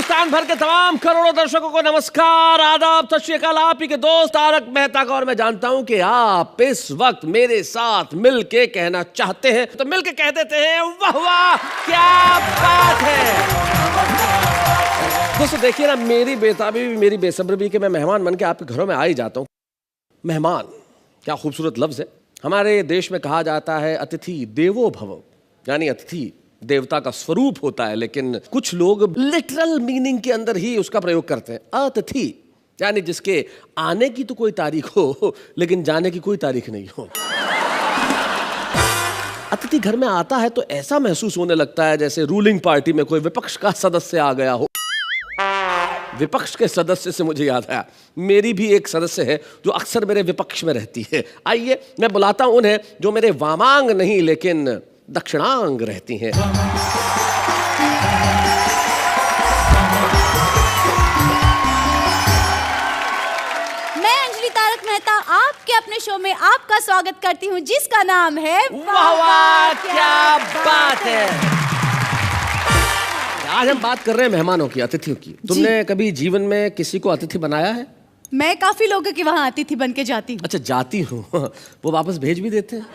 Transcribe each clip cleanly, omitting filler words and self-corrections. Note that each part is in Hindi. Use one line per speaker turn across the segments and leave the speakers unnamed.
हिंदुस्तान भर के तमाम करोड़ों दर्शकों को नमस्कार, आदाब, सत श्री अकाल। आप ही के दोस्त तारक मेहता का, और मैं जानता हूं कि आप इस वक्त मेरे साथ मिलके कहना चाहते हैं, तो मिलके कह देते हैं वाह वाह क्या बात है। दोस्तों देखिए ना, मेरी बेताबी भी, मेरी बेसब्री भी कि मैं मेहमान बन के आपके घरों में आ ही जाता हूं। मेहमान क्या खूबसूरत लफ्ज है। हमारे देश में कहा जाता है अतिथि देवो भव, यानी अतिथि देवता का स्वरूप होता है, लेकिन कुछ लोग लिटरल मीनिंग के अंदर ही उसका प्रयोग करते हैं। अतिथि यानी जिसके आने की तो कोई तारीख हो लेकिन जाने की कोई तारीख नहीं हो। अतिथि घर में आता है तो ऐसा महसूस होने लगता है जैसे रूलिंग पार्टी में कोई विपक्ष का सदस्य आ गया हो। विपक्ष के सदस्य से मुझे याद आया, मेरी भी एक सदस्य है जो अक्सर मेरे विपक्ष में रहती है। आइए मैं बुलाता हूं उन्हें जो मेरे वामांग नहीं लेकिन दक्षिणांग रहती हैं।
मैं अंजलि तारक मेहता आपके अपने शो में आपका स्वागत करती हूँ, जिसका नाम है
वाह वाह क्या बात है। आज हम बात कर रहे हैं मेहमानों की, अतिथियों की। तुमने कभी जीवन में किसी को अतिथि बनाया है?
मैं काफी लोगों की वहाँ अतिथि बन के जाती हूँ।
अच्छा, जाती हूँ। वो वापस भेज भी देते हैं?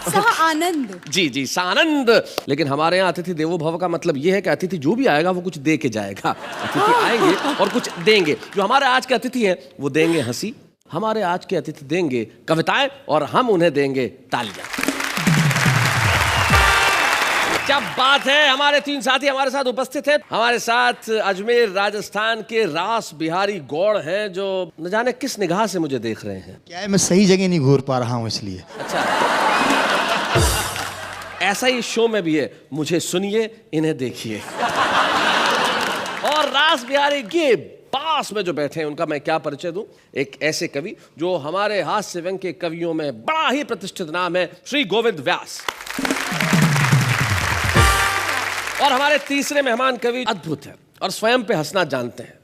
सह आनंद।
जी जी, सानंद। लेकिन हमारे यहाँ अतिथि देवो भव का मतलब ये है कि अतिथि जो भी आएगा वो कुछ दे के जाएगा। अतिथि आएंगे और कुछ देंगे। जो हमारे आज के अतिथि हैं वो देंगे हंसी, हमारे आज के अतिथि देंगे कविताएं, और हम उन्हें देंगे तालियां। क्या बात है। हमारे तीन साथी हमारे साथ उपस्थित हैं। हमारे साथ अजमेर राजस्थान के रास बिहारी गौड़ हैं, जो न जाने किस निगाह से मुझे देख रहे हैं।
क्या है, मैं सही जगह नहीं घूर पा रहा हूँ इसलिए।
अच्छा, ऐसा ही शो में भी है, मुझे सुनिए इन्हें देखिए। और रास बिहारी के पास में जो बैठे हैं उनका मैं क्या परिचय दूं। एक ऐसे कवि जो हमारे हास्य व्यंग के कवियों में बड़ा ही प्रतिष्ठित नाम है, श्री गोविंद व्यास। और हमारे तीसरे मेहमान कवि अद्भुत हैं और स्वयं पे हंसना जानते हैं।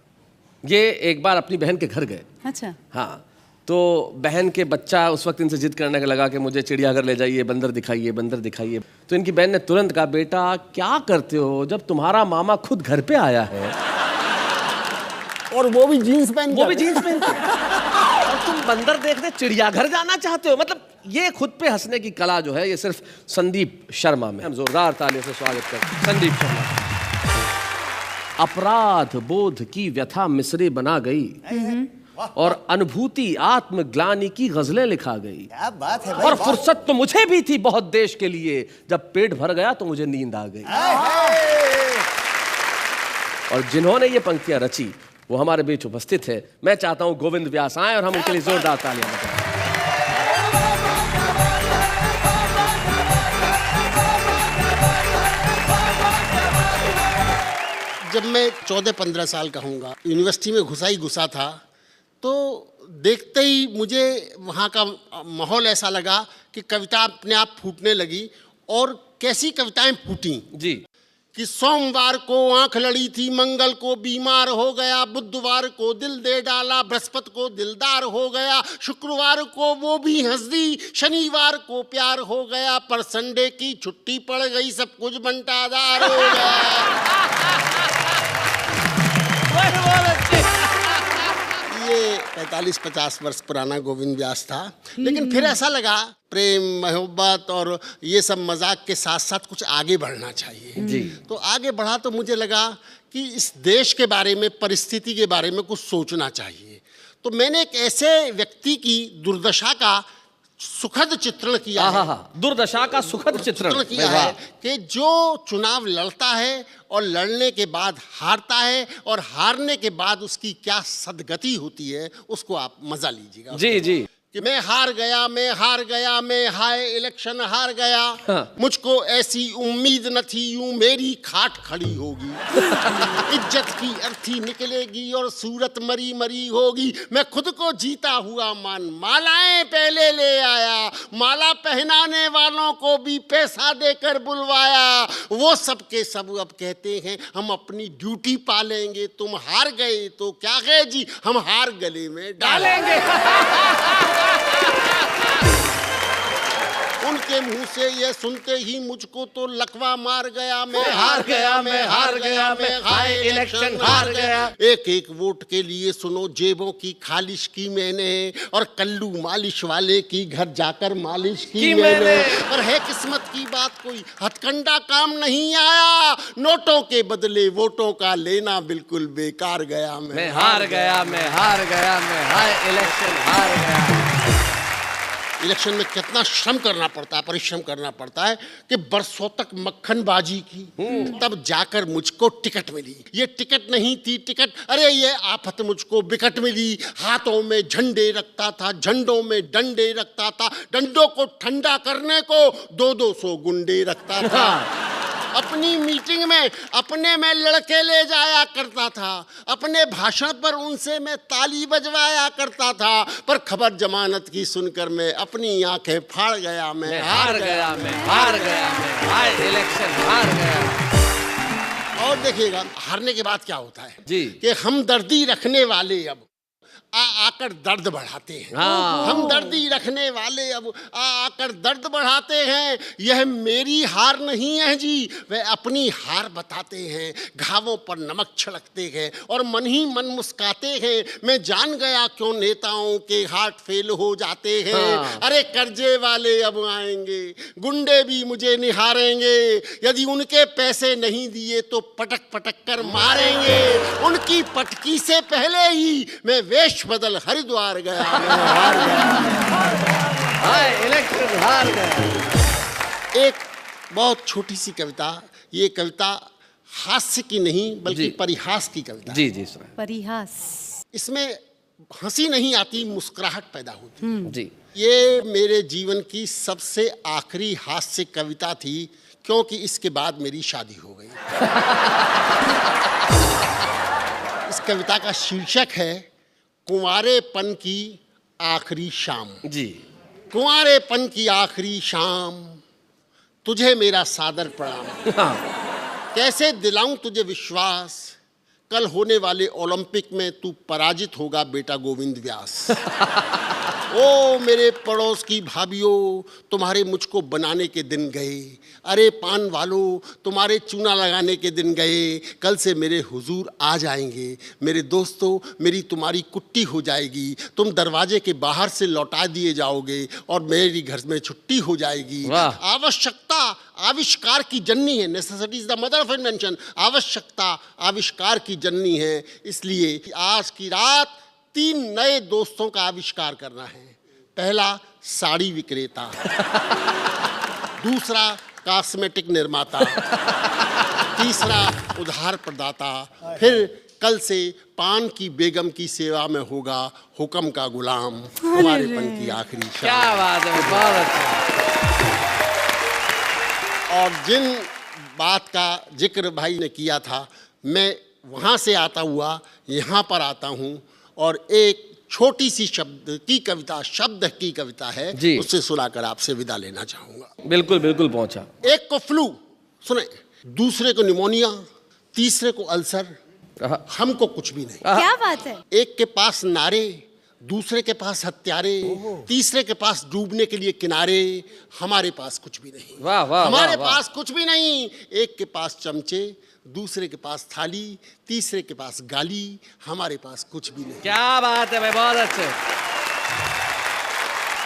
ये एक बार अपनी बहन के घर गए।
अच्छा।
हाँ, तो बहन के बच्चा उस वक्त इनसे जिद करने लगा कि मुझे चिड़ियाघर ले जाइए, बंदर दिखाइए, बंदर दिखाइए। तो इनकी बहन ने तुरंत कहा, बेटा क्या करते हो जब तुम्हारा मामा खुद घर पे आया है,
और वो भी जीन्स पहन
वो भी जीन्स पहन के, और तुम बंदर देखने चिड़ियाघर जाना चाहते हो। मतलब ये खुद पे हंसने की कला जो है, ये सिर्फ संदीप शर्मा में। हम जोरदार तालियों से स्वागत करते हैं संदीप शर्मा। अपराध बोध की व्यथा मिसरे बना गई और अनुभूति आत्मग्लानि की गजलें लिखा गई।
क्या बात है भाई,
और फुर्सत तो मुझे भी थी बहुत देश के लिए, जब पेट भर गया तो मुझे नींद आ गई। और जिन्होंने ये पंक्तियां रची वो हमारे बीच उपस्थित है। मैं चाहता हूं गोविंद व्यास आए और हम उनके लिए जोरदार तालियां बजाएं।
जब मैं 14-15 साल का हूँगा, यूनिवर्सिटी में घुसा था, तो देखते ही मुझे वहाँ का माहौल ऐसा लगा कि कविता अपने आप फूटने लगी। और कैसी कविताएं फूटी
जी,
कि सोमवार को आंख लड़ी थी, मंगल को बीमार हो गया, बुधवार को दिल दे डाला, बृहस्पति को दिलदार हो गया, शुक्रवार को वो भी हंस दी, शनिवार को प्यार हो गया, पर संडे की छुट्टी पड़ गई, सब कुछ बंटादार हो गया। ये 45-50 वर्ष पुराना गोविंद व्यास था। लेकिन फिर ऐसा लगा प्रेम मोहब्बत और ये सब मजाक के साथ साथ कुछ आगे बढ़ना चाहिए
जी।
तो आगे बढ़ा तो मुझे लगा कि इस देश के बारे में, परिस्थिति के बारे में कुछ सोचना चाहिए। तो मैंने एक ऐसे व्यक्ति की दुर्दशा का सुखद चित्रण किया है।
दुर्दशा का सुखद चित्रण
किया है कि जो चुनाव लड़ता है और लड़ने के बाद हारता है और हारने के बाद उसकी क्या सदगति होती है, उसको आप मजा लीजिएगा।
जी जी।
कि मैं हार गया, मैं हाय इलेक्शन हार गया।
हाँ।
मुझको ऐसी उम्मीद न थी, यूं मेरी खाट खड़ी होगी। इज्जत की अर्थी निकलेगी और सूरत मरी मरी होगी। मैं खुद को जीता हुआ मान मालाएं पहले ले आया, माला पहनाने वालों को भी पैसा देकर बुलवाया। वो सब के सब अब कहते हैं हम अपनी ड्यूटी पालेंगे, तुम हार गए तो क्या गए जी, हम हार गले में डालेंगे। उनके मुंह से ये सुनते ही मुझको तो लकवा मार गया। मैं हार गया, मैं हार गया, मैं हाय इलेक्शन हार गया। एक एक वोट के लिए सुनो जेबों की खालिश की मैंने, और कल्लू मालिश वाले की घर जाकर मालिश की मैंने। पर है किस्मत की बात, कोई हथकंडा काम नहीं आया। नोटों के बदले वोटों का लेना बिल्कुल बेकार गया।
मैं हार गया, मैं हार गया, मैं हाय इलेक्शन हार गया।
इलेक्शन में कितना श्रम करना पड़ता है, परिश्रम करना पड़ता है कि बरसों तक मक्खनबाजी की, तब जाकर मुझको टिकट मिली। ये टिकट नहीं थी टिकट, अरे ये आफत मुझको बिकट मिली। हाथों में झंडे रखता था, झंडों में डंडे रखता था, डंडों को ठंडा करने को 200 गुंडे रखता था। अपनी मीटिंग में अपने में लड़के ले जाया करता था, अपने भाषण पर उनसे मैं ताली बजवाया करता था। पर खबर जमानत की सुनकर मैं अपनी आंखें फाड़ गया। मैं हार गया, मैं हार गया, मैं हाय इलेक्शन हार गया। और देखिएगा हारने के बाद क्या होता है
जी,
कि हमदर्दी रखने वाले अब आकर दर्द बढ़ाते हैं। हमदर्दी रखने वाले अब आकर दर्द बढ़ाते हैं। यह मेरी हार नहीं है जी, वे अपनी हार बताते हैं। घावों पर नमक छिड़कते हैं और मन ही मन मुस्काते हैं। मैं जान गया क्यों नेताओं के हार्ट फेल हो जाते हैं। अरे कर्जे वाले अब आएंगे, गुंडे भी मुझे निहारेंगे। यदि उनके पैसे नहीं दिए तो पटक पटक कर मारेंगे। उनकी पटकी से पहले ही मैं वेश बदल हरिद्वार गया। हार गया, इलेक्शन हार गया। एक बहुत छोटी सी कविता, ये कविता हास्य की नहीं बल्कि परिहास की कविता।
जी जी सर।
परिहास।
इसमें हंसी नहीं आती, मुस्कुराहट पैदा होती।
जी,
ये मेरे जीवन की सबसे आखिरी हास्य कविता थी, क्योंकि इसके बाद मेरी शादी हो गई। इस कविता का शीर्षक है कुंवारेपन की आखिरी शाम।
जी,
कुंवारेपन की आखिरी शाम, तुझे मेरा सादर प्रणाम। कैसे दिलाऊं तुझे विश्वास, कल होने वाले ओलंपिक में तू पराजित होगा बेटा गोविंद व्यास। ओ मेरे पड़ोस की भाभियों, तुम्हारे मुझको बनाने के दिन गए। अरे पान वालों, तुम्हारे चूना लगाने के दिन गए। कल से मेरे हुजूर आ जाएंगे। मेरे दोस्तों, मेरी तुम्हारी कुट्टी हो जाएगी। तुम दरवाजे के बाहर से लौटा दिए जाओगे और मेरी घर में छुट्टी हो जाएगी। आवश्यकता आविष्कार की जननी है। Necessity is the mother of invention. आवश्यकता आविष्कार की जननी है। इसलिए आज की रात 3 नए दोस्तों का आविष्कार करना है। पहला साड़ी विक्रेता, दूसरा कॉस्मेटिक निर्माता, तीसरा उधार प्रदाता, फिर कल से पान की बेगम की सेवा में होगा हुक्म का गुलाम। कुंवारेपन की आखिरी शाम।
क्या बात है, बहुत अच्छा।
और जिन बात का जिक्र भाई ने किया था, मैं वहाँ से आता हुआ यहाँ पर आता हूँ और एक छोटी सी शब्द की कविता है, उससे सुनाकर आपसे विदा लेना चाहूँगा।
बिल्कुल बिल्कुल पहुँचा।
एक को फ्लू सुने, दूसरे को निमोनिया, तीसरे को अल्सर, हमको कुछ भी नहीं।
क्या बात है।
एक के पास नारे, दूसरे के पास हत्यारे, तीसरे के पास डूबने के लिए किनारे। हमारे पास कुछ भी नहीं।
वाह वाह,
हमारे पास कुछ भी नहीं। एक के पास चमचे, दूसरे के पास थाली, तीसरे के पास गाली। हमारे पास कुछ भी नहीं।
क्या बात है भाई, बहुत अच्छे।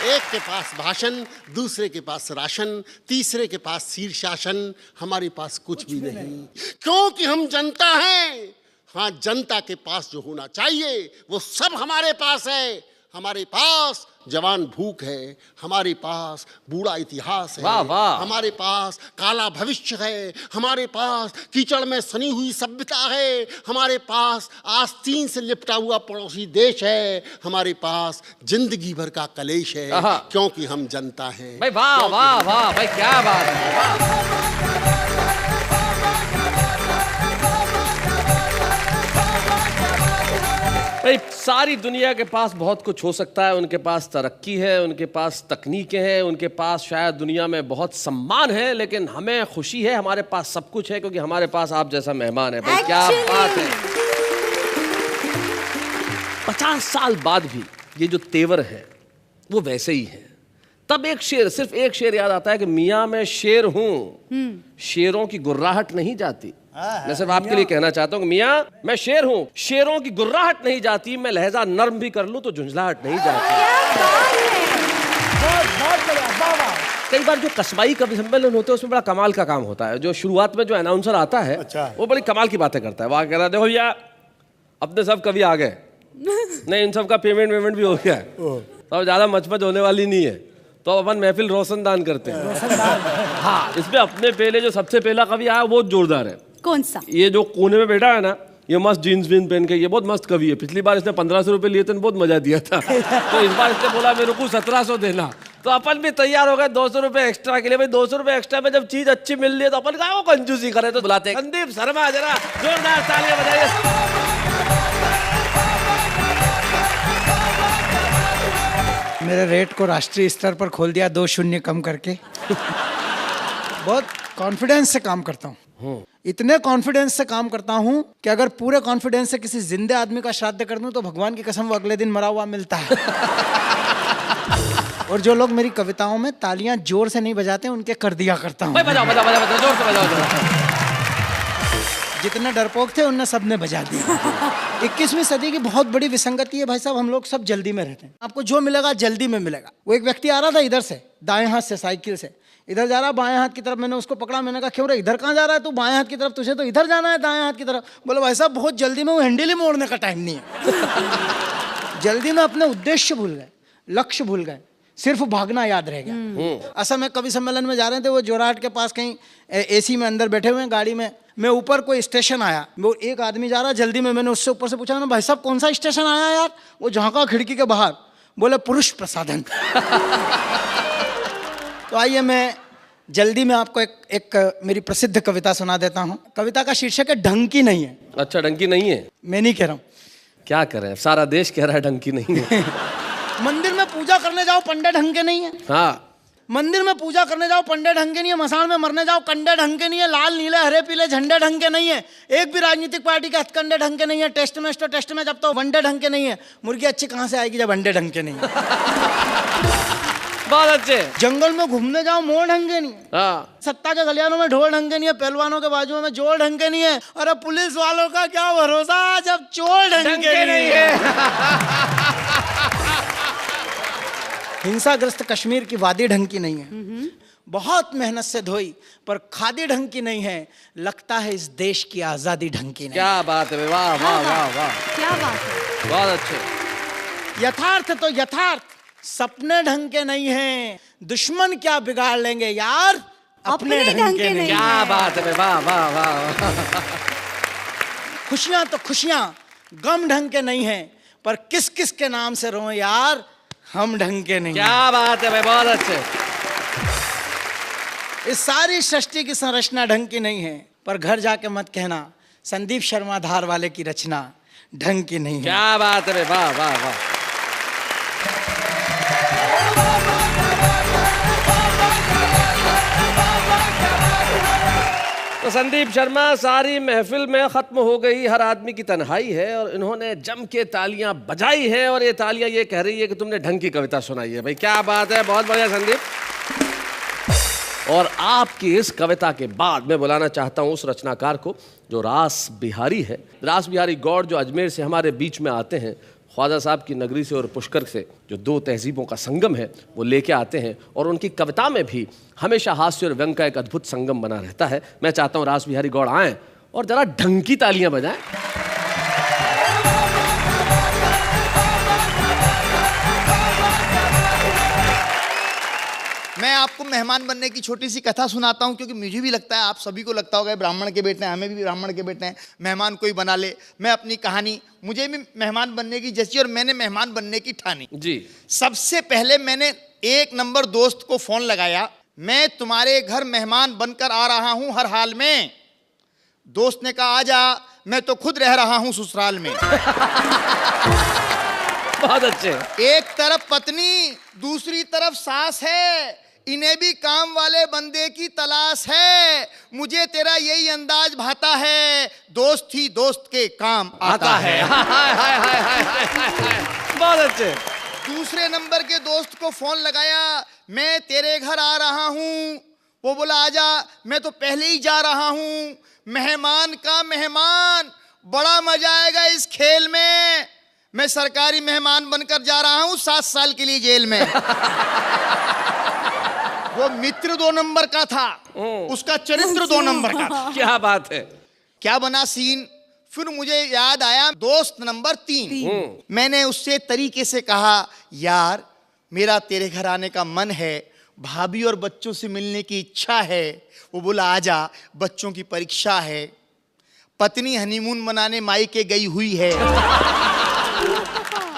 एक के पास भाषण, दूसरे के पास राशन, तीसरे के पास शीर्षासन। हमारे पास कुछ भी नहीं, क्योंकि हम जनता हैं। हाँ, जनता के पास जो होना चाहिए वो सब हमारे पास है। हमारे पास जवान भूख है, हमारे पास बूढ़ा इतिहास है,
वाह वाह।
हमारे पास काला भविष्य है, हमारे पास कीचड़ में सनी हुई सभ्यता है, हमारे पास आस्तीन से लिपटा हुआ पड़ोसी देश है, हमारे पास जिंदगी भर का कलेश है, क्योंकि हम जनता हैं।
भाई वाह वाह वाह भाई, क्या बात है। भाई सारी दुनिया के पास बहुत कुछ हो सकता है। उनके पास तरक्की है, उनके पास तकनीकें हैं, उनके पास शायद दुनिया में बहुत सम्मान है, लेकिन हमें खुशी है, हमारे पास सब कुछ है, क्योंकि हमारे पास आप जैसा मेहमान है। भाई क्या बात है। 50 साल बाद भी ये जो तेवर है वो वैसे ही है। तब एक शेर, सिर्फ एक शेर याद आता है कि मियाँ मैं शेर हूँ, शेरों की गुर्राहट नहीं जाती। मैं सिर्फ आपके लिए कहना चाहता हूँ कि मियाँ मैं शेर हूँ, शेरों की गुर्राहट नहीं जाती, मैं लहजा नर्म भी कर लूँ तो झुंझलाहट नहीं जाती। कई बार जो कस्बाई कवि सम्मेलन होते हैं उसमें बड़ा कमाल का काम होता है। जो शुरुआत में जो अनाउंसर आता है वो बड़ी कमाल की बातें करता है। वो कह रहा है देखो भैया अपने सब कवि आ गए, नहीं इन सब का पेमेंट भी हो गया है, तो अब ज्यादा मचमच होने वाली नहीं है, तो अब अपन महफिल रोशनदान करते हैं। हाँ, इसमें अपने पहले जो सबसे पहला कवि आया वो जोरदार है।
कौन सा?
ये जो कोने में बैठा है ना, ये मस्त जीन्स वीन्स पहन के, ये बहुत मस्त कवि है। पिछली बार इसने 1500 रुपए लिए थे, बहुत मजा दिया था। तो इस बार इसने बोला मेरे को 1700 देना, तो अपन भी तैयार हो गए 200 रुपए एक्स्ट्रा के लिए। भाई 200 रुपए एक्स्ट्रा में जब चीज अच्छी मिल रही है तो अपन का वो कंजूसी करे, तो बुलाते हैं संदीप शर्मा, जरा जोरदार तालियां बजाइए।
मेरे रेट को राष्ट्रीय स्तर पर खोल दिया 2 शून्य कम करके। बहुत कॉन्फिडेंस से काम करता हूँ, इतने कॉन्फिडेंस से काम करता हूँ कि अगर पूरे कॉन्फिडेंस से किसी जिंदे आदमी का श्राद्ध कर दूं तो भगवान की कसम वो अगले दिन मरा हुआ मिलता है। और जो लोग मेरी कविताओं में तालियां जोर से नहीं बजाते उनके कर दिया करता हूँ।
बजाओ बजाओ बजाओ बजाओ, जोर से बजाओ।
जितने डरपोक थे उनने सबने बजा दिया। 21वीं सदी की बहुत बड़ी विसंगति है भाई साहब, हम लोग सब जल्दी में रहते हैं। आपको जो मिलेगा जल्दी में मिलेगा। वो एक व्यक्ति आ रहा था इधर से, दाएं हाथ से साइकिल से, इधर जा रहा बाएं हाथ की तरफ। मैंने उसको पकड़ा, मैंने कहा क्यों रे इधर कहाँ जा रहा है तू? बाएं हाथ की तरफ, तुझे तो इधर जाना है दाएं हाथ की तरफ। बोले भाई साहब बहुत जल्दी में, वो हैंडल ही मोड़ने का टाइम नहीं है। जल्दी में अपने उद्देश्य भूल गए, लक्ष्य भूल गए, सिर्फ भागना याद रह गया। असम में कवि सम्मेलन में जा रहे थे, वो जोरहाट के पास कहीं एसी में अंदर बैठे हुए हैं गाड़ी में। मैं ऊपर कोई स्टेशन आया, वो एक आदमी जा रहा जल्दी में, मैंने उससे ऊपर से पूछा ना भाई साहब कौन सा स्टेशन आया यार? वो झांका खिड़की के बाहर, बोले पुरुष प्रसाधन। तो आइए मैं जल्दी में आपको एक मेरी प्रसिद्ध कविता सुना देता हूँ। कविता का शीर्षक है ढंग की नहीं है।
अच्छा, ढंग की नहीं है?
मैं नहीं कह रहा हूँ,
क्या करें, सारा देश कह रहा है ढंग की नहीं है।
मंदिर में पूजा करने जाओ पंडे ढंग के नहीं है।
हाँ,
मंदिर में पूजा करने जाओ पंडे ढंग के नहीं है, मसान में मरने जाओ कंडे ढंग के नहीं है, लाल नीले हरे पीले झंडे ढंग के नहीं है, एक भी राजनीतिक पार्टी के हथकंडे ढंग के नहीं है, टेस्ट में जब तो वनडे ढंग के नहीं है। मुर्गी अच्छी कहाँ से आएगी जब अंडे ढंग के नहीं है?
बहुत अच्छे।
जंगल में घूमने जाओ मोर ढंग के नहीं है।
हाँ,
सत्ता के गलियानों में ढोल ढंग के नहीं है, पहलवानों के बाजुओं में जोड़ ढंग के नहीं है, और अब पुलिस वालों का क्या भरोसा जब चोर ढंग के नहीं है। हिंसाग्रस्त कश्मीर की वादी ढंग की नहीं है, बहुत मेहनत से धोई पर खादी ढंग की नहीं है, लगता है इस देश की आजादी ढंग की नहीं।
क्या बात है, वाह वाह वाह वाह,
क्या बात है,
बहुत अच्छे।
यथार्थ तो यथार्थ, सपने ढंग के नहीं हैं, दुश्मन क्या बिगाड़ लेंगे यार अपने ढंग के नहीं।
क्या बात है, वाह वाह वाह।
खुशियां तो खुशियां गम ढंग के नहीं है, पर किस किस के नाम से रोएं यार हम ढंग के नहीं।
क्या बात है भाई, बहुत अच्छे।
इस सारी सृष्टि की संरचना ढंग की नहीं है, पर घर जाके मत कहना संदीप शर्मा धार वाले की रचना ढंग की नहीं है।
क्या बात है भाई, वाह वाह वाह। तो संदीप शर्मा, सारी महफिल में खत्म हो गई, हर आदमी की तन्हाई है और इन्होंने जम के तालियां बजाई हैं और ये तालियां ये कह रही है कि तुमने ढंग की कविता सुनाई है। भाई क्या बात है, बहुत बढ़िया संदीप। और आपकी इस कविता के बाद मैं बुलाना चाहता हूं उस रचनाकार को जो रास बिहारी है, रास बिहारी गौड़, जो अजमेर से हमारे बीच में आते हैं, ख्वाजा साहब की नगरी से और पुष्कर से, जो 2 तहजीबों का संगम है वो लेके आते हैं और उनकी कविता में भी हमेशा हास्य और व्यंग का एक अद्भुत संगम बना रहता है। मैं चाहता हूँ रास बिहारी गौड़ आएँ और जरा ढंग की तालियां बजाएं।
मैं आपको मेहमान बनने की छोटी सी कथा सुनाता हूँ, क्योंकि मुझे भी लगता है, आप सभी को लगता होगा ब्राह्मण के बेटे हैं, हमें भी ब्राह्मण के बेटे हैं, मेहमान कोई बना ले। मैं अपनी कहानी, मुझे भी मेहमान बनने की जैसी और मैंने मेहमान बनने की ठानी
जी।
सबसे पहले मैंने 1 नंबर दोस्त को फोन लगाया, मैं तुम्हारे घर मेहमान बनकर आ रहा हूँ हर हाल में। दोस्त ने कहा आजा, मैं तो खुद रह रहा हूँ ससुराल में।
बहुत अच्छे।
एक तरफ पत्नी दूसरी तरफ सास है, इन्हें भी काम वाले बंदे की तलाश है, मुझे तेरा यही अंदाज भाता है, दोस्त ही दोस्त के काम आता है।
बहुत अच्छे।
दूसरे नंबर के दोस्त को फोन लगाया, मैं तेरे घर आ रहा हूं। वो बोला आजा, मैं तो पहले ही जा रहा हूं। मेहमान का मेहमान, बड़ा मजा आएगा इस खेल में। मैं सरकारी मेहमान बनकर जा रहा हूं 7 साल के लिए जेल में। वो मित्र 2 नंबर का था, उसका चरित्र 2 नंबर का था।
क्या बात है।
क्या बना सीन, फिर मुझे याद आया दोस्त नंबर 3। मैंने उससे तरीके से कहा, यार मेरा तेरे घर आने का मन है, भाभी और बच्चों से मिलने की इच्छा है। वो बोला आजा, बच्चों की परीक्षा है। पत्नी हनीमून मनाने मायके गई हुई है।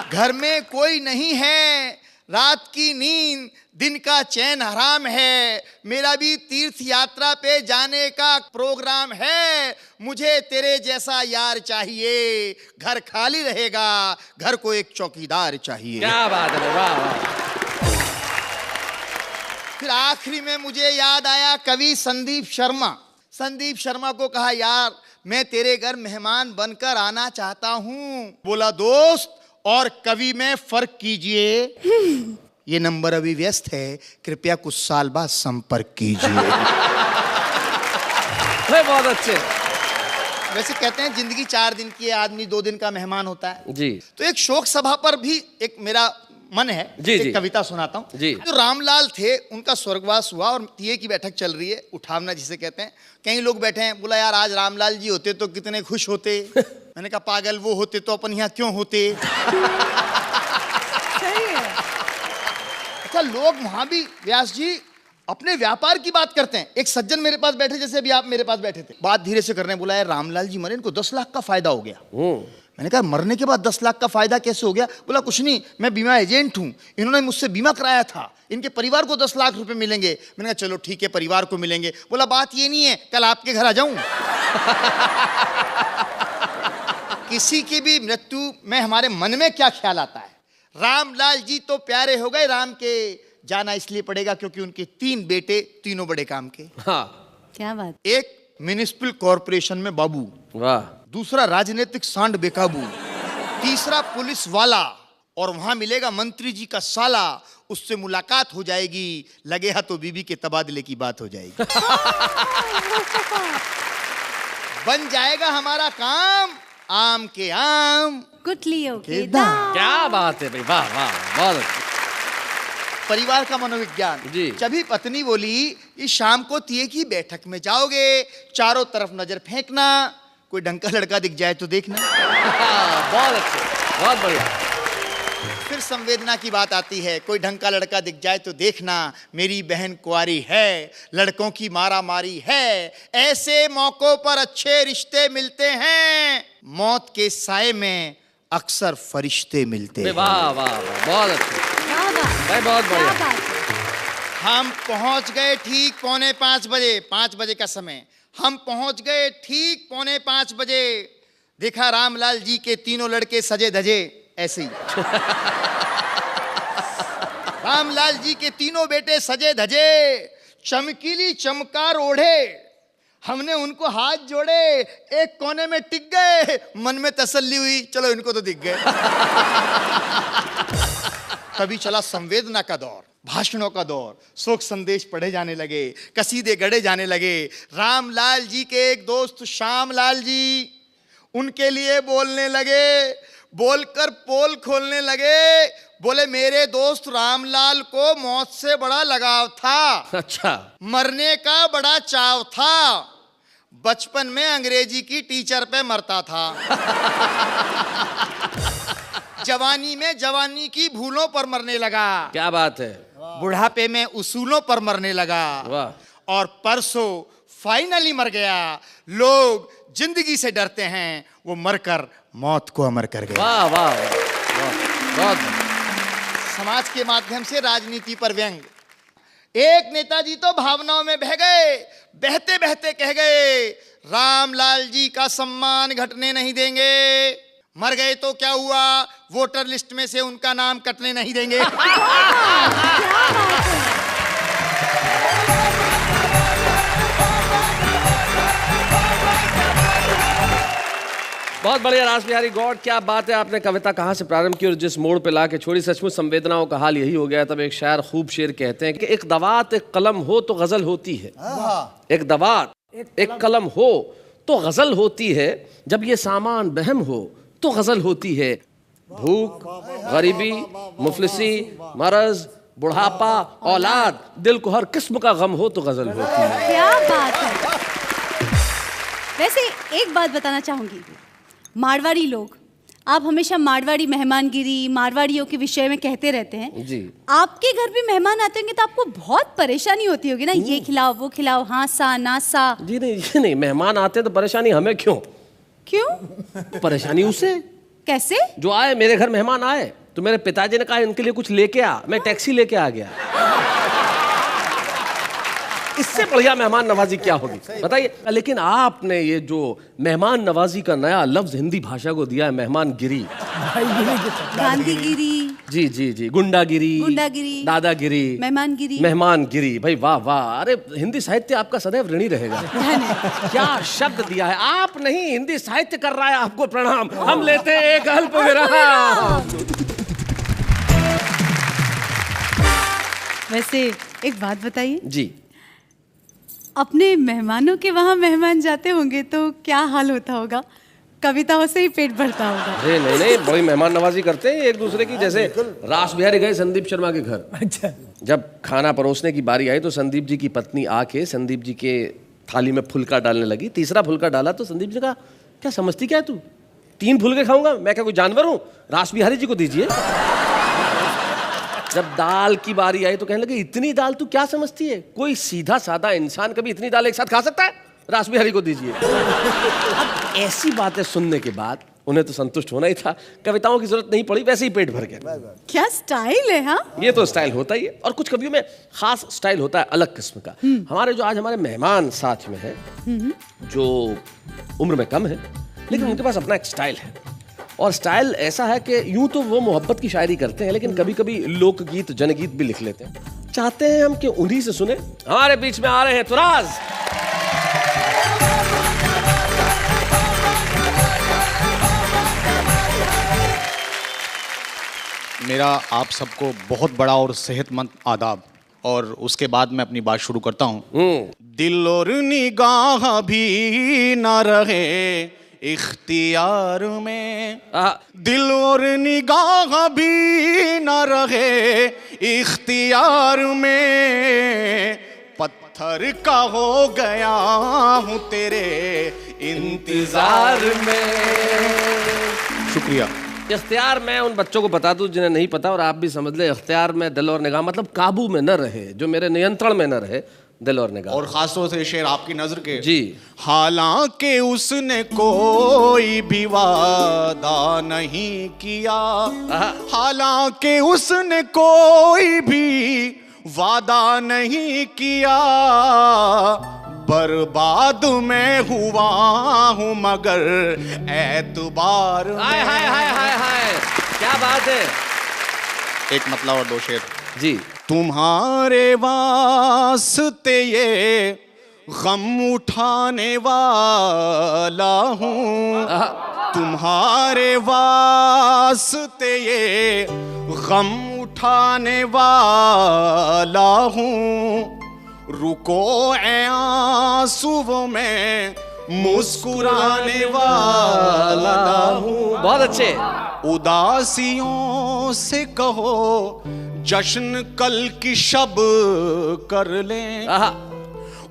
घर में कोई नहीं है, रात की नींद दिन का चैन हराम है। मेरा भी तीर्थ यात्रा पे जाने का प्रोग्राम है। मुझे तेरे जैसा यार चाहिए, घर खाली रहेगा, घर को एक चौकीदार चाहिए।
क्या बात है, वाह वाह।
फिर आखिरी में मुझे याद आया कवि संदीप शर्मा। संदीप शर्मा को कहा, यार मैं तेरे घर मेहमान बनकर आना चाहता हूं। बोला दोस्त और कवि में फर्क कीजिए, ये नंबर अभी व्यस्त है, कृपया कुछ साल बाद संपर्क कीजिए।
बहुत अच्छे।
वैसे कहते हैं जिंदगी 4 दिन की है, आदमी 2 दिन का मेहमान होता है
जी।
तो एक शोक सभा पर भी एक मेरा मन है,
जी,
एक
जी।
कविता सुनाता हूँ।
जी।
जो रामलाल थे उनका स्वर्गवास हुआ और तीये की बैठक चल रही है, उठावना जिसे कहते हैं। कई लोग बैठे हैं, बोला यार आज रामलाल जी होते तो कितने खुश होते। मैंने कहा पागल, वो होते तो अपन यहाँ क्यों होते। अच्छा, लोग वहां भी व्यास जी अपने व्यापार की बात करते हैं। एक सज्जन मेरे पास बैठे, जैसे अभी आप मेरे पास बैठे थे, बात धीरे से करने। बोला यार रामलाल जी मरे, इनको 10 लाख का फायदा हो गया। मैंने कहा मरने के बाद 10 लाख का फायदा कैसे हो गया। बोला कुछ नहीं, मैं बीमा एजेंट हूं, इन्होंने मुझसे बीमा कराया था, इनके परिवार को 10 लाख रुपए मिलेंगे। मैंने कहा चलो ठीक है, परिवार को मिलेंगे। बोला बात ये नहीं है, कल आपके घर आ जाऊं। किसी की भी मृत्यु में हमारे मन में क्या ख्याल आता है। रामलाल जी तो प्यारे हो गए राम के, जाना इसलिए पड़ेगा क्योंकि उनके 3 बेटे, तीनों बड़े काम के।
हाँ,
क्या बात।
एक म्युनिसिपल कॉर्पोरेशन में बाबू,
वाह।
दूसरा राजनीतिक सांड बेकाबू, तीसरा पुलिस वाला, और वहां मिलेगा मंत्री जी का साला। उससे मुलाकात हो जाएगी, लगे हा तो बीबी के तबादले की बात हो जाएगी। बन जाएगा हमारा काम, आम के आम,
गुठलियों के
दाम।
दाम।
क्या बात है भाई, वाह वाह, बहुत अच्छा।
परिवार का मनोविज्ञान
जी।
जभी पत्नी बोली इस शाम को तीये की बैठक में जाओगे, चारों तरफ नजर फेंकना, कोई ढंग का लड़का दिख जाए तो देखना।
बहुत अच्छे, बहुत बढ़िया।
फिर संवेदना की बात आती है, कोई ढंग का लड़का दिख जाए तो देखना, मेरी बहन कुंवारी है, लड़कों की मारा मारी है, ऐसे मौकों पर अच्छे रिश्ते मिलते हैं, मौत के साए में अक्सर फरिश्ते मिलते हैं।
वाह वाह वाह, बहुत अच्छे भाई, बहुत
क्या
बढ़िया।
बात है।
हम पहुंच गए ठीक 4:45 बजे, 5 बजे का समय। हम पहुंच गए ठीक 4:45 बजे। देखा रामलाल जी के तीनों लड़के सजे धजे ऐसे ही। रामलाल जी के तीनों बेटे सजे धजे, चमकीली चमकार ओढ़े। हमने उनको हाथ जोड़े, एक कोने में टिक गए। मन में तसल्ली हुई, चलो इनको तो दिख गए। तभी चला संवेदना का दौर, भाषणों का दौर, शोक संदेश पढ़े जाने लगे, कसीदे गढ़े जाने लगे। रामलाल जी के एक दोस्त श्यामलाल जी उनके लिए बोलने लगे, बोलकर पोल खोलने लगे। बोले मेरे दोस्त रामलाल को मौत से बड़ा लगाव था,
अच्छा,
मरने का बड़ा चाव था, बचपन में अंग्रेजी की टीचर पे मरता था। जवानी में जवानी की भूलों पर मरने लगा,
क्या बात है,
बुढ़ापे में उसूलों पर मरने लगा,
वाह।
और परसों फाइनली मर गया। लोग जिंदगी से डरते हैं, वो मरकर मौत को अमर कर गया।
वाह वाह वाह, बहुत बढ़िया।
समाज के माध्यम से राजनीति पर व्यंग। एक नेताजी तो भावनाओं में बह गए, बहते बहते कह गए रामलाल जी का सम्मान घटने नहीं देंगे। मर गए तो क्या हुआ, वोटर लिस्ट में से उनका नाम कटने नहीं देंगे।
बहुत बढ़िया रास बिहारी गौड़, क्या बात है। आपने कविता कहाँ से प्रारंभ की और जिस मोड़ पे ला के छोड़ी, सचमुच संवेदनाओं का हाल यही हो गया। तब एक शायर खूब शेर कहते हैं कि एक दवात एक कलम हो तो गजल होती है। एक दवात एक कलम हो तो गजल होती है, जब ये सामान बहम हो तो गजल होती है। भूख, गरीबी, मुफलिसी, मरज, बुढ़ापा, औलाद, दिल को हर किस्म का गम हो तो गजल होती है।
क्या बात है। वैसे एक बात बताना चाहूंगी, मारवाड़ी लोग, आप हमेशा मारवाड़ी मेहमानगिरी, मारवाड़ियों के विषय में कहते रहते हैं
जी।
आपके घर भी मेहमान आते होंगे तो आपको बहुत परेशानी होती होगी ना, ये खिलाओ वो खिलाओ, हाँ सा ना सा।
जी नहीं, मेहमान आते तो परेशानी हमें क्यों?
क्यों?
परेशानी उसे।
कैसे?
जो आए, मेरे घर मेहमान आए तो मेरे पिताजी ने कहा इनके लिए कुछ लेके आ, मैं टैक्सी लेके आ गया। इससे बढ़िया मेहमान नवाजी क्या होगी बताइए। लेकिन आपने ये जो मेहमान नवाजी का नया लफ्ज हिंदी भाषा को दिया है, मेहमानगिरी,
गांधीगिरी,
जी जी जी, गुंडागिरी, दादागिरी, मेहमानगिरी, भाई वाह वाह। अरे हिंदी साहित्य आपका सदैव ऋणी रहेगा। क्या शब्द दिया है आप। नहीं, हिंदी साहित्य कर रहा है आपको प्रणाम। हम लेते हैं एक अल्प विराम।
वैसे एक बात बताइए
जी,
अपने मेहमानों के वहाँ मेहमान जाते होंगे तो क्या हाल होता होगा? कविताओं से ही पेट भरता होगा।
अरे नहीं, बड़ी मेहमान नवाजी करते हैं एक दूसरे की। जैसे रास बिहारी गए संदीप शर्मा के घर,
अच्छा,
जब खाना परोसने की बारी आई तो संदीप जी की पत्नी आके संदीप जी के थाली में फुलका डालने लगी। तीसरा फुलका डाला तो संदीप जी ने कहा, क्या समझती क्या तू, 3 फुलके खाऊंगा मैं, क्या कोई जानवर हूँ? रास बिहारी जी को दीजिए। जब दाल की बारी आई तो कहने लगे, इतनी दाल तू क्या समझती है, कोई सीधा साधा इंसान कभी इतनी दाल एक साथ खा सकता है? रास बिहारी को दीजिए। अब ऐसी बातें सुनने के बाद उन्हें तो संतुष्ट होना ही था, कविताओं की जरूरत नहीं पड़ी, वैसे ही पेट भर गया।
क्या स्टाइल है। हाँ,
ये तो स्टाइल होता ही है, और कुछ कवियों में खास स्टाइल होता है, अलग किस्म का। हमारे जो आज हमारे मेहमान साथ में है, जो उम्र में कम है लेकिन उनके पास अपना एक स्टाइल है, और स्टाइल ऐसा है कि यूं तो वो मोहब्बत की शायरी करते हैं लेकिन कभी कभी लोकगीत, जनगीत भी लिख लेते हैं। चाहते हैं हम कि उन्हीं से सुने। हमारे बीच में आ रहे हैं तुराज।
मेरा आप सबको बहुत बड़ा और सेहतमंद आदाब, और उसके बाद मैं अपनी बात शुरू करता हूँ। दिल और निगाह भी ना रहे इख्तियार में, दिल और निगाह भी ना रहे इख्तियार में, पत्थर का हो गया हूँ तेरे इंतजार में। शुक्रिया।
इख्तियार में उन बच्चों को बता दूं जिन्हें नहीं पता, और आप भी समझ ले, इख्तियार में दिल और निगाह मतलब काबू में न रहे, जो मेरे नियंत्रण में न रहे, दिल और निगाह।
और खासतौर से शेर आपकी नजर के।
जी।
हालांकि उसने कोई भी वादा नहीं किया, हालांकि उसने कोई भी वादा नहीं किया, बर्बाद मैं हुआ हूँ मगर एतबार।
हाय हाय हाय हाय हाय, क्या बात है।
एक मतलब और 2 शेर।
जी।
तुम्हारे वास्ते ये गम उठाने वाला हूँ, तुम्हारे वास्ते ये गम उठाने वाला हूँ, रुको ए आंसुओं में मुस्कुराने वाला हूँ।
बहुत अच्छे।
उदासियों से कहो जश्न कल की शब कर लें,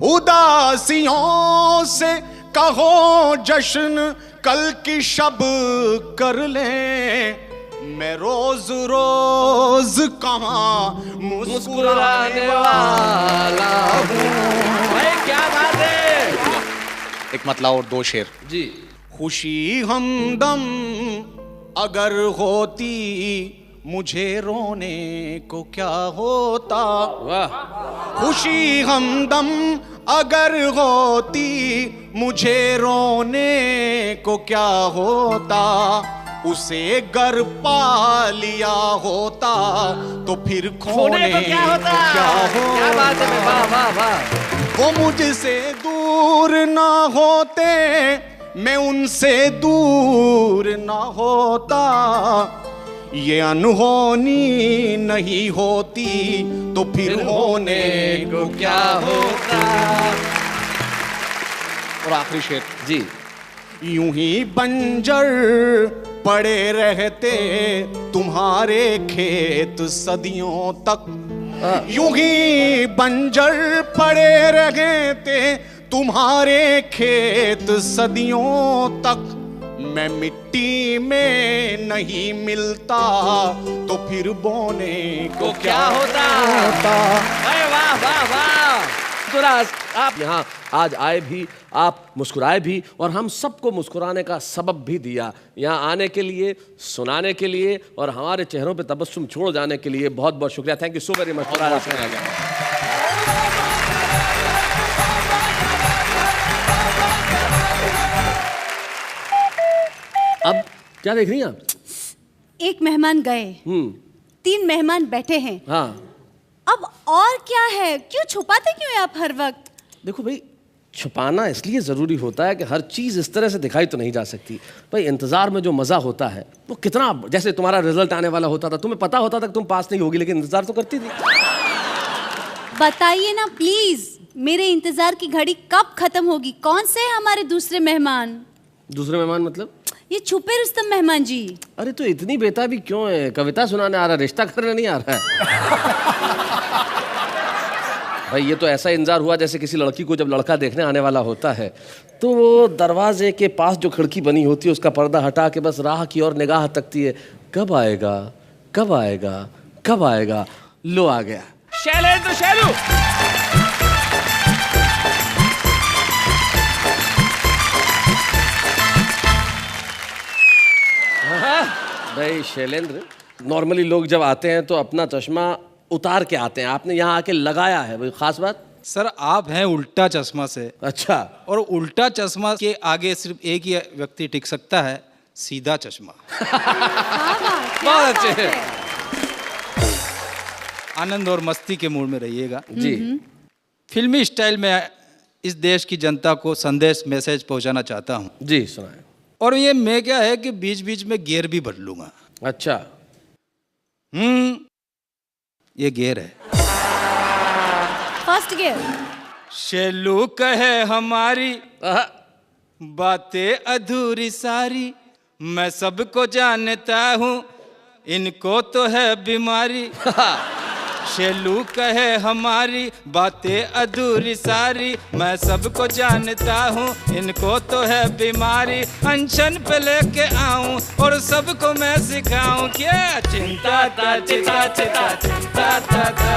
उदासियों से कहो जश्न कल की शब कर लें, मैं रोज रोज कहाँ मुस्कुराने वाला हूँ।
भाई क्या बात है।
एक मतलब और 2 शेर।
जी।
खुशी हमदम अगर होती मुझे रोने को क्या होता,
वाह।
खुशी हमदम अगर होती मुझे रोने को क्या होता, उसे गर पा लिया होता तो फिर खोने को क्या होता।
क्या बात है। वाह वाह वाह।
वो मुझसे दूर ना होते मैं उनसे दूर ना होता, ये अनहोनी नहीं होती, तो फिर होने को क्या होता। और आखिरी शेर
जी।
यूं ही बंजर पड़े रहते तुम्हारे खेत सदियों तक, यूं ही बंजर पड़े रहते तुम्हारे खेत सदियों तक, मैं मिट्टी में नहीं मिलता, तो फिर बोने को क्या होता।
अरे वाह वाह वाह। तुराज, आप यहाँ आज आए भी, आप मुस्कुराए भी, और हम सबको मुस्कुराने का सबब भी दिया। यहाँ आने के लिए, सुनाने के लिए, और हमारे चेहरों पे तबस्सुम छोड़ जाने के लिए बहुत बहुत शुक्रिया। Thank you so very much. अब क्या देख रही हैं आप?
एक मेहमान गए, 3 मेहमान बैठे हैं।
हाँ,
अब और क्या है? क्यों छुपाते क्यों हैं आप हर वक्त?
देखो भाई, छुपाना इसलिए ज़रूरी होता है कि हर चीज़ इस तरह से दिखाई तो नहीं जा सकती भाई। इंतज़ार में जो मज़ा होता है वो कितना, जैसे तुम्हारा रिजल्ट आने वाला होता था, तुम्हें पता होता था कि तुम पास नहीं होगी, लेकिन इंतज़ार तो करती थी।
बताइए ना प्लीज, मेरे इंतजार की घड़ी कब खत्म होगी? कौन से हैं हमारे दूसरे मेहमान?
दूसरे मेहमान मतलब?
ये छुपे रुस्तम मेहमान जी।
अरे तो इतनी बेताबी क्यों है? कविता सुनाने आ रहा, रिश्ता करने नहीं आ रहा है। भाई ये तो ऐसा इंतजार हुआ जैसे किसी लड़की को जब लड़का देखने आने वाला होता है तो वो दरवाजे के पास जो खिड़की बनी होती है उसका पर्दा हटा के बस राह की ओर निगाह तकती है, कब आएगा, कब आएगा, कब आएगा। लो आ गया शैलेंद्र शैलू। भाई शैलेंद्र, नॉर्मली लोग जब आते हैं तो अपना चश्मा उतार के आते हैं, आपने यहाँ आके लगाया है, भाई खास बात?
सर आप हैं उल्टा चश्मा से।
अच्छा।
और उल्टा चश्मा के आगे सिर्फ एक ही व्यक्ति टिक सकता है, सीधा चश्मा।
बहुत अच्छे।
आनंद और मस्ती के मूड में रहिएगा
जी।
फिल्मी स्टाइल में इस देश की जनता को संदेश मैसेज पहुंचाना चाहता हूं।
जी सुनाए।
और ये मैं क्या है कि बीच बीच में गियर भी बदलूंगा।
अच्छा।
ये गियर है।
First gear.
शेलू कहे हमारी बातें अधूरी सारी, मैं सबको जानता हूँ इनको तो है बीमारी। शेलू कहे हमारी बातें अधूरी सारी, मैं सबको जानता हूँ इनको तो है बीमारी। अनशन पे लेके आऊं और सबको मैं सिखाऊं क्या चिंता ता चिता चिता चिंता ता ता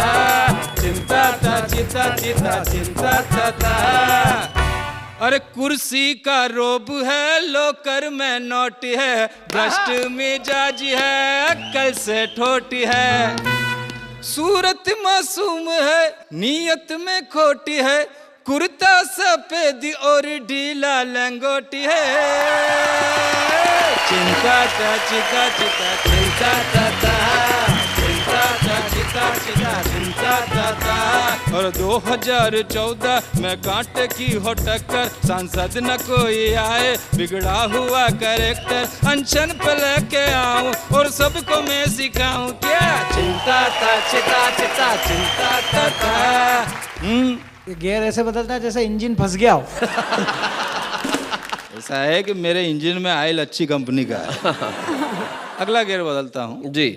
चिंता ता चिता चिता चिंता ता ता। अरे कुर्सी का रोब है, लोकर में नोट है, भ्रष्ट मिजाज है, अक्ल से ठोटी है। सूरत मासूम है, नीयत में खोटी है, कुर्ता सफेद और ढीला लंगोटी है। चिंता ता चिता चिता चिंता ता ता, चिंता ता चिता चिता चिंता ता ता। और 2014 में कांटे की हो टक्कर, सांसद न कोई आए, बिगड़ा हुआ कैरेक्टर अनशन पे लेके आऊं और सबको मैं सिखाऊं क्या चिंता ता चिता चिता चिंता ता ता।
ये गियर ऐसे बदलता है जैसे इंजन फंस गया हो।
ऐसा है कि मेरे इंजन में ऑयल अच्छी कंपनी का है। अगला गियर बदलता हूँ
जी।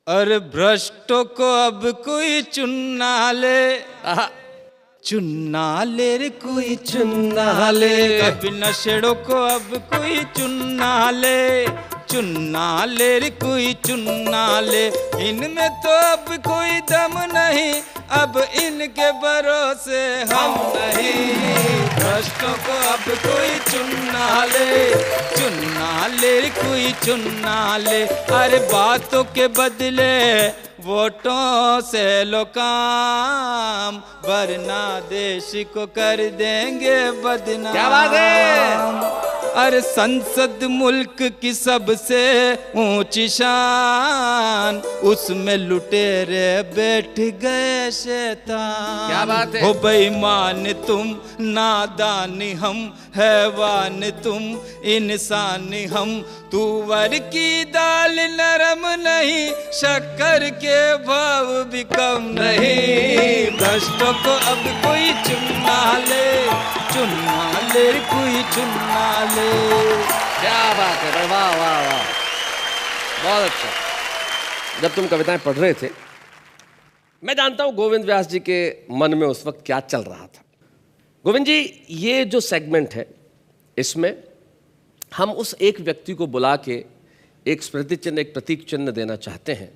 अरे भ्रष्टों को अब कोई चुनना ले, चुनना ले रे कोई चुनना ले। कभी नशेड़ों को अब कोई चुनना ले, चुनना ले रे कोई चुनना ले। इनमें तो अब कोई दम नहीं, अब इनके भरोसे हम नहीं। भ्रष्टों को अब कोई चुनना ले, चुनना ले रे कोई चुनना ले। अरे बातों के बदले वोटों से लो काम, वरना देश को कर देंगे बदनाम।
क्या बात है।
अरे संसद मुल्क की सबसे ऊंची शान, उसमें लुटेरे बैठ गए शैतान।
क्या बात है।
हो बेईमान तुम, नादान हम, हैवान तुम, इंसान हम। तुअर की दाल नरम नहीं, शक्कर के भाव भी कम नहीं। भ्रष्टों को अब कोई चुना ले, कोई चुना ले।
क्या बात है भाई, वाह वाह वाह, बहुत अच्छा। जब तुम कविताएं पढ़ रहे थे, मैं जानता हूं गोविंद व्यास जी के मन में उस वक्त क्या चल रहा था। गोविंद जी, ये जो सेगमेंट है, इसमें हम उस एक व्यक्ति को बुला के एक स्मृति चिन्ह, एक प्रतीक चिन्ह देना चाहते हैं,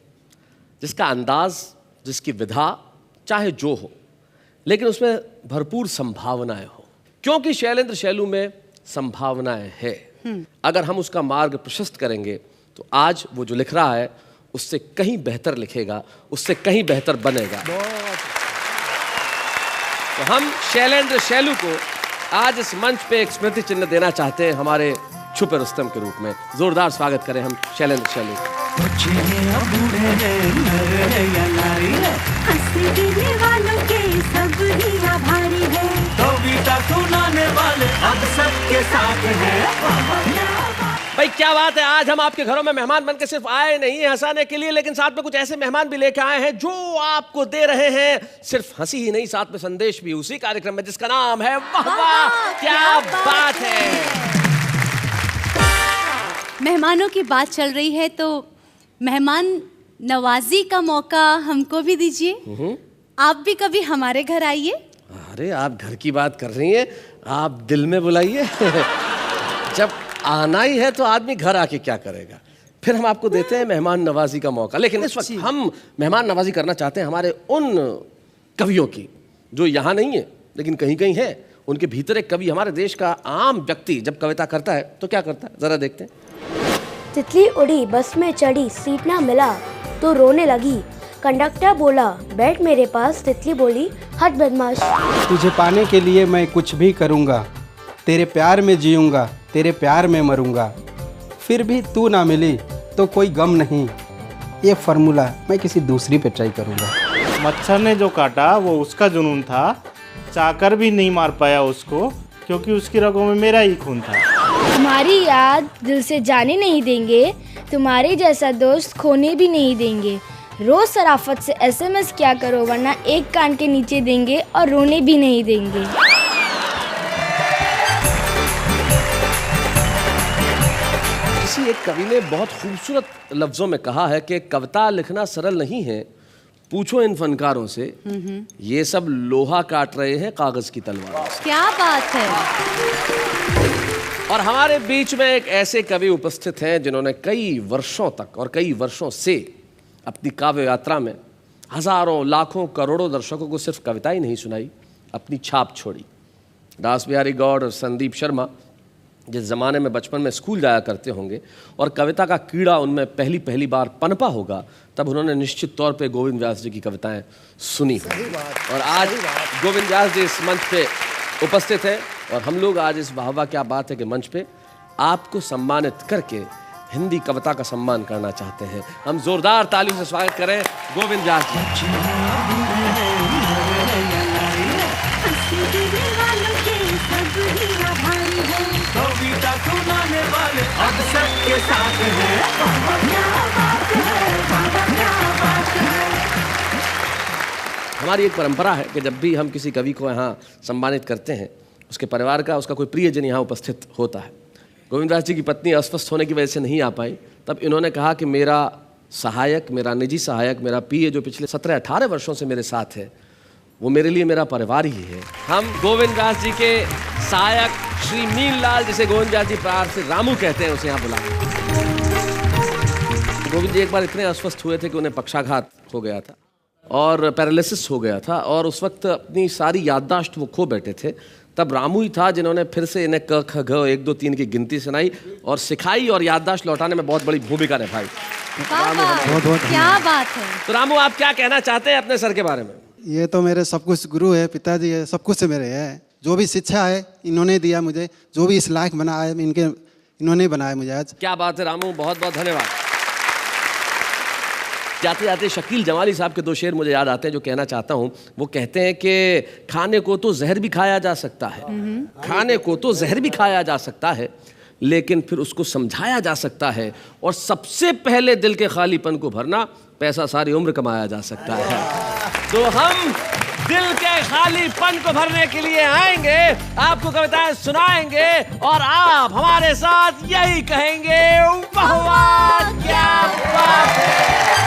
जिसका अंदाज, जिसकी विधा चाहे जो हो, लेकिन उसमें भरपूर संभावनाएं हो, क्योंकि शैलेंद्र शैलू में संभावनाएं है। अगर हम उसका मार्ग प्रशस्त करेंगे तो आज वो जो लिख रहा है उससे कहीं बेहतर लिखेगा, उससे कहीं बेहतर बनेगा। तो हम शैलेंद्र शैलू को आज इस मंच पे एक स्मृति चिन्ह देना चाहते हैं, हमारे छुपे रुस्तम के रूप में। जोरदार स्वागत करें हम शैलेंद्र शैलू का। भाई क्या बात है, आज हम आपके घरों में मेहमान बन के सिर्फ आए नहीं हैं हंसाने के लिए, लेकिन साथ में कुछ ऐसे मेहमान भी लेके आए हैं जो आपको दे रहे हैं सिर्फ हंसी ही नहीं, साथ में संदेश भी, उसी कार्यक्रम में जिसका नाम है वाह वाह क्या बात है।
मेहमानों की बात चल रही है तो मेहमान नवाजी का मौका हमको भी दीजिए। आप भी कभी हमारे घर आइए।
अरे आप घर की बात कर रही हैं, आप दिल में बुलाइए। जब आना ही है तो आदमी घर आके क्या करेगा, फिर हम आपको देते हैं मेहमान नवाजी का मौका। लेकिन इस वक्त हम मेहमान नवाजी करना चाहते हैं हमारे उन कवियों की जो यहाँ नहीं है लेकिन कहीं कहीं है। उनके भीतर एक कवि, हमारे देश का आम व्यक्ति जब कविता करता है तो क्या करता है, जरा देखते हैं।
तितली उड़ी, बस में चढ़ी, सीट ना मिला तो रोने लगी। कंडक्टर बोला बैठ मेरे पास, तितली बोली हट बदमाश।
तुझे पाने के लिए मैं कुछ भी करूँगा, तेरे प्यार में जीऊँगा, तेरे प्यार में मरूँगा। फिर भी तू ना मिली तो कोई गम नहीं, ये फार्मूला मैं किसी दूसरी पे ट्राई करूँगा।
मच्छर ने जो काटा वो उसका जुनून था, चाकर भी नहीं मार पाया उसको, क्योंकि उसकी रगों में मेरा ही खून था।
तुम्हारी याद दिल से जाने नहीं देंगे, तुम्हारे जैसा दोस्त खोने भी नहीं देंगे। रोज शराफत से SMS क्या करो, वरना एक कान के नीचे देंगे और रोने भी नहीं देंगे।
किसी एक कवि ने बहुत खूबसूरत लफ्जों में कहा है कि कविता लिखना सरल नहीं है, पूछो इन फनकारों से, ये सब लोहा काट रहे हैं कागज की तलवारों से।
क्या बात है।
और हमारे बीच में एक ऐसे कवि उपस्थित हैं जिन्होंने कई वर्षों तक और कई वर्षों से अपनी काव्य यात्रा में हजारों, लाखों, करोड़ों दर्शकों को सिर्फ कविता ही नहीं सुनाई, अपनी छाप छोड़ी। दास बिहारी गौड़ और संदीप शर्मा जिस ज़माने में बचपन में स्कूल जाया करते होंगे और कविता का कीड़ा उनमें पहली बार पनपा होगा, तब उन्होंने निश्चित तौर पे गोविंद व्यास जी की कविताएं सुनी होंगी। और आज गोविंद व्यास जी इस मंच पे उपस्थित है और हम लोग आज इस वाह वाह क्या बात है कि मंच पे आपको सम्मानित करके हिंदी कविता का सम्मान करना चाहते हैं। हम जोरदार तालियों से स्वागत करें गोविंद व्यास जी। हमारी एक परंपरा है कि जब भी हम किसी कवि को यहाँ सम्मानित करते हैं, उसके परिवार का, उसका कोई प्रियजन यहाँ उपस्थित होता है। गोविंद व्यास जी की पत्नी अस्वस्थ होने की वजह से नहीं आ पाई, तब इन्होंने कहा कि मेरा सहायक, मेरा निजी सहायक, मेरा PA जो पिछले 17-18 वर्षों से मेरे साथ है, वो मेरे लिए मेरा परिवार ही है। हम गोविंद व्यास जी के सहायक श्री मीन लाल, जिसे गोविंद व्यास जी प्यार से रामू कहते हैं, उसे यहाँ बुलाएं। गोविंद जी एक बार इतने अस्वस्थ हुए थे कि उन्हें पक्षाघात हो गया था और पैरालिसिस हो गया था, और उस वक्त अपनी सारी याददाश्त वो खो बैठे थे। तब रामू ही था जिन्होंने फिर से इन्हें क ख घ 1 2 3 की गिनती सुनाई और सिखाई और याददाश्त लौटाने में बहुत बड़ी भूमिका निभाई।
क्या बात है।
तो रामू, आप क्या कहना चाहते हैं अपने सर के बारे में?
ये तो मेरे सब कुछ गुरु है, पिताजी है, सब कुछ मेरे है। जो भी शिक्षा है इन्होंने दिया मुझे, जो भी इस लायक बनाया है इन्होंने बनाया मुझे आज।
क्या बात है रामू, बहुत बहुत धन्यवाद। जाते जाते शकील जमाली साहब के 2 शेर मुझे याद आते हैं जो कहना चाहता हूँ। वो कहते हैं कि खाने को तो जहर भी खाया जा सकता है, खाने को तो जहर भी खाया जा सकता है, लेकिन फिर उसको समझाया जा सकता है, और सबसे पहले दिल के खालीपन को भरना पैसा सारी उम्र कमाया जा सकता है। तो हम दिल के खालीपन को भरने के लिए आएंगे, आपको कविताएं सुनाएंगे और आप हमारे साथ यही कहेंगे, वाह वाह क्या बात है।